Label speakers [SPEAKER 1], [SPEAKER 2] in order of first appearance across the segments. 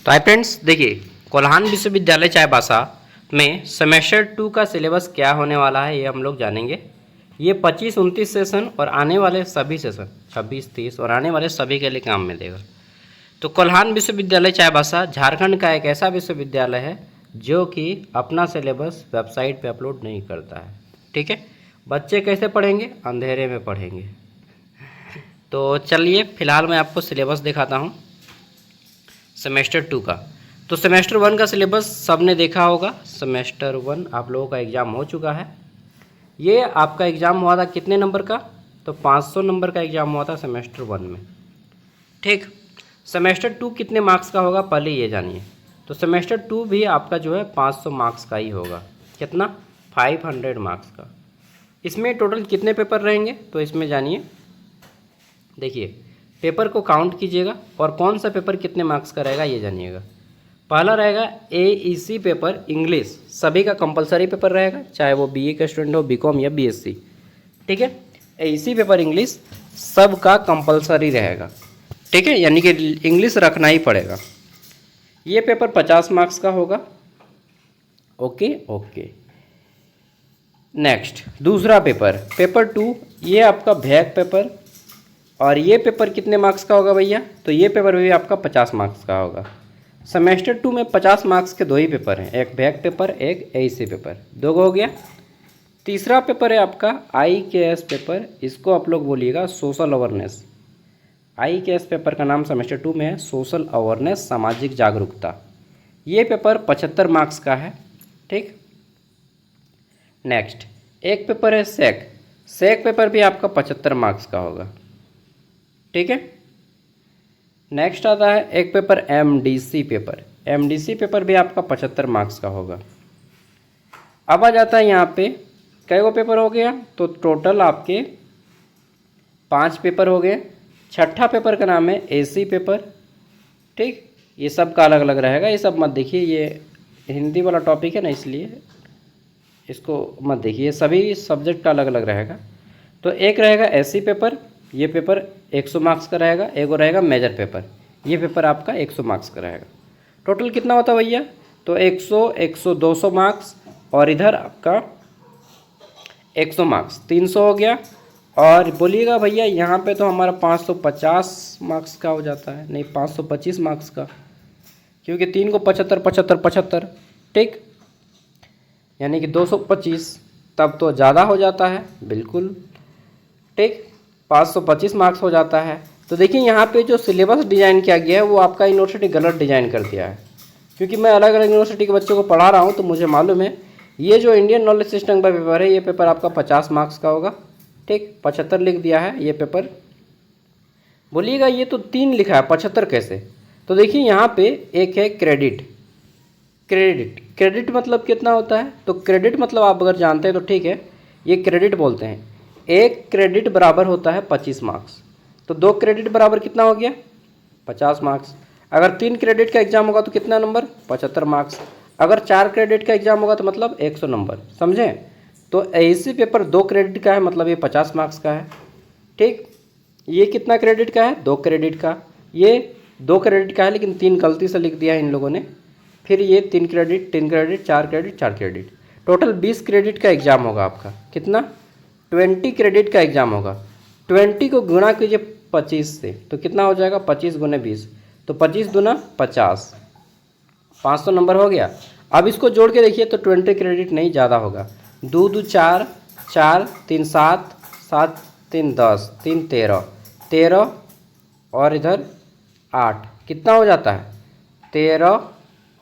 [SPEAKER 1] तो hi friends, देखिए कोल्हान विश्वविद्यालय चाईबासा में सेमेस्टर 2 का सिलेबस क्या होने वाला है ये हम लोग जानेंगे। ये 25-29 सेशन और आने वाले सभी सेशन 26-30 और आने वाले सभी के लिए काम में देगा। तो कोल्हान विश्वविद्यालय चाईबासा झारखंड का एक ऐसा विश्वविद्यालय है जो कि अपना सिलेबस वेबसाइट पे अपलोड नहीं करता है। ठीक है, बच्चे कैसे पढ़ेंगे? अंधेरे में पढ़ेंगे। तो चलिए फिलहाल मैं आपको सिलेबस दिखाता हूँ सेमेस्टर 2 का। तो सेमेस्टर 1 का सिलेबस सबने देखा होगा। सेमेस्टर 1 आप लोगों का एग्ज़ाम हो चुका है। ये आपका एग्ज़ाम हुआ था कितने नंबर का? तो 500 नंबर का एग्ज़ाम हुआ था सेमेस्टर 1 में। ठीक, सेमेस्टर 2 कितने मार्क्स का होगा पहले ये जानिए। तो सेमेस्टर 2 भी आपका जो है 500 मार्क्स का ही होगा। कितना? 500 मार्क्स का। इसमें टोटल कितने पेपर रहेंगे तो इसमें जानिए। देखिए, पेपर को काउंट कीजिएगा और कौन सा पेपर कितने मार्क्स का रहेगा ये जानिएगा। पहला रहेगा AEC पेपर इंग्लिश, सभी का कंपलसरी पेपर रहेगा, चाहे वो BA का स्टूडेंट हो, BCom या BSc। ठीक है, AEC पेपर इंग्लिश सब का कंपलसरी रहेगा। ठीक है, यानी कि इंग्लिश रखना ही पड़ेगा। ये पेपर 50 मार्क्स का होगा। Okay okay. नेक्स्ट दूसरा पेपर, पेपर 2, ये आपका भैक पेपर, और ये पेपर कितने मार्क्स का होगा भैया? तो ये पेपर भी आपका 50 मार्क्स का होगा। सेमेस्टर 2 में 50 मार्क्स के दो ही पेपर हैं, एक बैक पेपर, एक AEC पेपर, दो हो गया। तीसरा पेपर है आपका IKS पेपर, इसको आप लोग बोलिएगा सोशल अवेयरनेस। IKS पेपर का नाम सेमेस्टर 2 में है सोशल अवेयरनेस, सामाजिक जागरूकता। ये पेपर 75 मार्क्स का है। ठीक, नेक्स्ट एक पेपर है सेक पेपर भी आपका 75 मार्क्स का होगा। ठीक है, नेक्स्ट आता है एक paper MDC paper. MDC paper भी आपका 75 मार्क्स का होगा। अब आ जाता है यहाँ पे कई गो पेपर हो गया, तो टोटल आपके 5 पेपर हो गए। छठा पेपर का नाम है AC पेपर। ठीक, ये सब का अलग अलग रहेगा, ये सब मत देखिए, ये हिंदी वाला टॉपिक है ना, इसलिए इसको मत देखिए, सभी सब्जेक्ट का अलग अलग रहेगा। तो एक रहेगा SC पेपर, ये पेपर 100 मार्क्स का रहेगा। एक और रहेगा मेजर पेपर, ये पेपर आपका 100 मार्क्स का रहेगा। टोटल कितना होता है भैया? तो 100, 100, 200 मार्क्स, और इधर आपका 100 मार्क्स, 300 हो गया। और बोलिएगा भैया यहाँ पे तो हमारा 550 मार्क्स का हो जाता है। नहीं, 525 मार्क्स का, क्योंकि 3 को 75, 75, 75। ठीक, यानी कि 225, तब तो ज़्यादा हो जाता है। बिल्कुल ठीक, 525 मार्क्स हो जाता है। तो देखिए यहाँ पे जो सिलेबस डिज़ाइन किया गया है वो आपका यूनिवर्सिटी गलत डिज़ाइन कर दिया है, क्योंकि मैं अलग अलग यूनिवर्सिटी के बच्चों को पढ़ा रहा हूँ तो मुझे मालूम है। ये जो इंडियन नॉलेज सिस्टम का पेपर है, ये पेपर आपका 50 मार्क्स का होगा। ठीक, 75 लिख दिया है ये पेपर। बोलिएगा ये तो 3 लिखा है, 75 कैसे? तो देखिए यहाँ पे एक है क्रेडिट मतलब कितना होता है? तो क्रेडिट मतलब आप अगर जानते हैं तो ठीक है, ये क्रेडिट बोलते हैं। एक क्रेडिट बराबर होता है 25 मार्क्स। तो 2 क्रेडिट बराबर कितना हो गया? 50 मार्क्स। अगर 3 क्रेडिट का एग्जाम होगा तो कितना नंबर? 75 मार्क्स। अगर 4 क्रेडिट का एग्जाम होगा तो मतलब 100 नंबर, समझें? तो AEC पेपर 2 क्रेडिट का है, मतलब ये 50 मार्क्स का है। ठीक, ये कितना क्रेडिट का है? 2 क्रेडिट का। ये 2 क्रेडिट का है, लेकिन 3 गलती से लिख दिया है इन लोगों ने। फिर ये 3 credit, 3 credit, 4 credit, 4 credit, total 20 credit का एग्जाम होगा आपका। कितना? 20 क्रेडिट का एग्जाम होगा। 20 को गुणा कीजिए 25 से, तो कितना हो जाएगा? 25 गुने 20, तो 25 दूना 50, 500 नंबर हो गया। अब इसको जोड़ के देखिए तो 20 क्रेडिट नहीं, ज़्यादा होगा। 2 2 4, 4 3 7, 7 3 10, 3 13, 13 और इधर 8, कितना हो जाता है? 13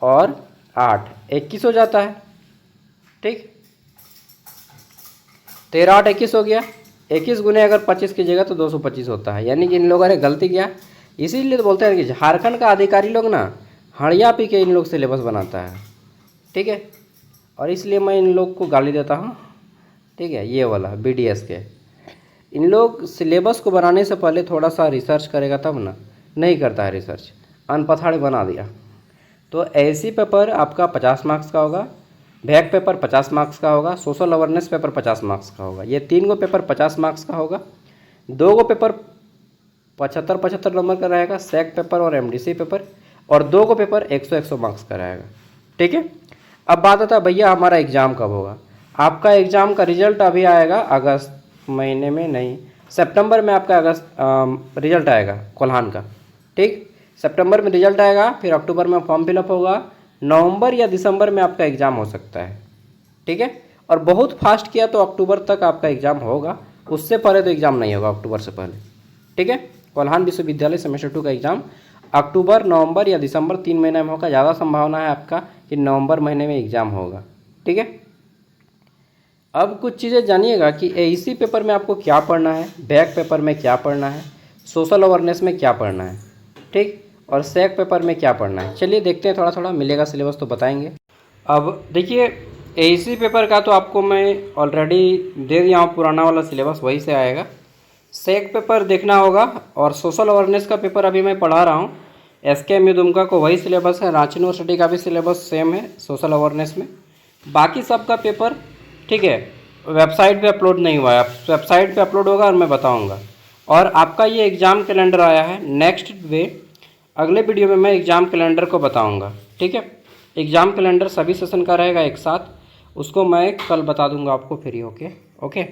[SPEAKER 1] और 8, 21 हो जाता है। ठीक, 13 8 21 हो गया। 21 गुने अगर 25 कीजिएगा तो 225 होता है। यानी कि इन लोगों ने गलती किया, इसीलिए तो बोलते हैं कि झारखंड का अधिकारी लोग ना हड़िया पी के इन लोग सिलेबस बनाता है। ठीक है, और इसलिए मैं इन लोग को गाली देता हूँ। ठीक है, ये वाला BDS के इन लोग सिलेबस को बनाने से पहले थोड़ा सा रिसर्च करेगा तब ना, नहीं करता है रिसर्च, अनपढ़ बना दिया। तो AEC पेपर आपका 50 मार्क्स का होगा, भैक पेपर 50 मार्क्स का होगा, सोशल अवेयरनेस पेपर 50 मार्क्स का होगा। ये 3 गो पेपर 50 मार्क्स का होगा। 2 गो पेपर 75 नंबर का रहेगा, सेक पेपर और MDC पेपर। और 2 को पेपर 100-100 मार्क्स का रहेगा। ठीक है। अब बात आता है भैया हमारा एग्ज़ाम कब होगा। आपका एग्ज़ाम का रिजल्ट अभी आएगा अगस्त महीने में, नहीं सितंबर में आपका रिजल्ट आएगा कोल्हान का। ठीक, सितंबर में रिजल्ट आएगा, फिर अक्टूबर में फॉर्म फिलअप होगा, नवंबर या दिसंबर में आपका एग्ज़ाम हो सकता है। ठीक है, और बहुत फास्ट किया तो अक्टूबर तक आपका एग्ज़ाम होगा, उससे पहले तो एग्ज़ाम नहीं होगा अक्टूबर से पहले। ठीक है, कोल्हान विश्वविद्यालय सेमेस्टर 2 का एग्ज़ाम अक्टूबर, नवंबर या दिसंबर 3 महीने में होगा। ज़्यादा संभावना है आपका कि नवंबर महीने में एग्ज़ाम होगा। ठीक है, अब कुछ चीज़ें जानिएगा कि एईसी पेपर में आपको क्या पढ़ना है, बैक पेपर में क्या पढ़ना है, सोशल अवेयरनेस में क्या पढ़ना है, ठीक, और सेक पेपर में क्या पढ़ना है। चलिए देखते हैं, थोड़ा थोड़ा मिलेगा सिलेबस तो बताएंगे। अब देखिए एईसी पेपर का तो आपको मैं ऑलरेडी दे दिया हूँ, पुराना वाला सिलेबस वही से आएगा। सेक पेपर देखना होगा, और सोशल अवेयरनेस का पेपर अभी मैं पढ़ा रहा हूँ, एसकेएम दुमका को वही सिलेबस है, रांची यूनिवर्सिटी का भी सिलेबस सेम है सोशल अवेयरनेस में। बाकी सबका पेपर ठीक है वेबसाइट पे अपलोड नहीं हुआ है, वेबसाइट पे अपलोड होगा और मैं बताऊंगा। और आपका ये एग्ज़ाम कैलेंडर आया है नेक्स्ट अगले वीडियो में मैं एग्ज़ाम कैलेंडर को बताऊंगा। ठीक है, एग्ज़ाम कैलेंडर सभी सेशन का रहेगा एक साथ, उसको मैं कल बता दूंगा आपको फ्री होके। ओके।